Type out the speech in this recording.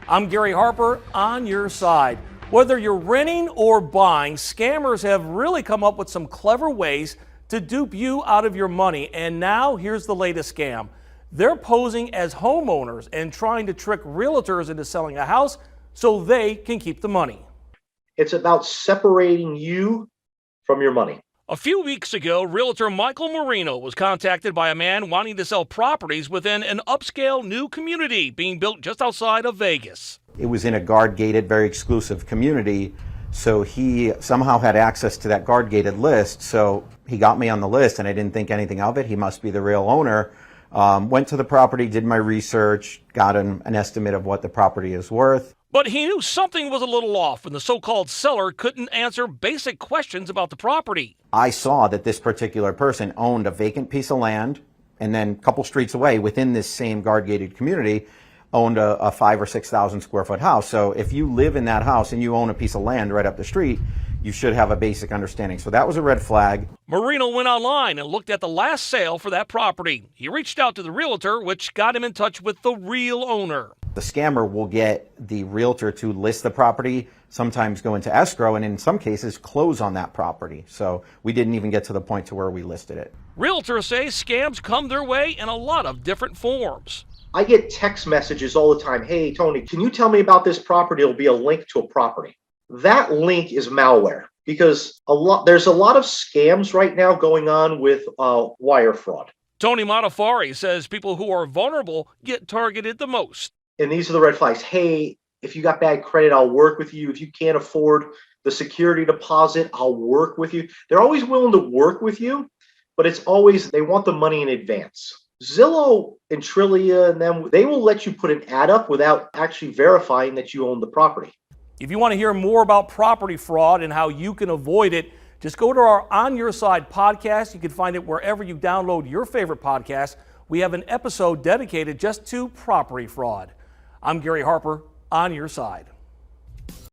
I'm Gary Harper, on your side. Whether you're renting or buying, scammers have really come up with some clever ways to dupe you out of your money. And now here's the latest scam. They're posing as homeowners and trying to trick realtors into selling a house so they can keep the money. It's about separating you from your money. A few weeks ago, realtor Michael Marino was contacted by a man wanting to sell properties within an upscale new community being built just outside of Vegas. It was in a guard-gated, very exclusive community, so he somehow had access to that guard-gated list, so he got me on the list and I didn't think anything of it. He must be the real owner. Went to the property, did my research, got an estimate of what the property is worth. But he knew something was a little off when the so-called seller couldn't answer basic questions about the property. I saw that this particular person owned a vacant piece of land, and then a couple streets away within this same guard-gated community owned a 5,000 or 6,000 square foot house. So if you live in that house and you own a piece of land right up the street, you should have a basic understanding. So that was a red flag. Marino went online and looked at the last sale for that property. He reached out to the realtor, which got him in touch with the real owner. The scammer will get the realtor to list the property, sometimes go into escrow, and in some cases close on that property. So we didn't even get to the point to where we listed it. Realtors say scams come their way in a lot of different forms. I get text messages all the time. Hey, Tony, can you tell me about this property? It'll be a link to a property. That link is malware because there's a lot of scams right now going on with wire fraud. Tony Modafari says people who are vulnerable get targeted the most. And these are the red flags. Hey, if you got bad credit, I'll work with you. If you can't afford the security deposit, I'll work with you. They're always willing to work with you, but it's always they want the money in advance. Zillow and Trillia and them, they will let you put an ad up without actually verifying that you own the property. If you want to hear more about property fraud and how you can avoid it, just go to our On Your Side podcast. You can find it wherever you download your favorite podcast. We have an episode dedicated just to property fraud. I'm Gary Harper, On Your Side.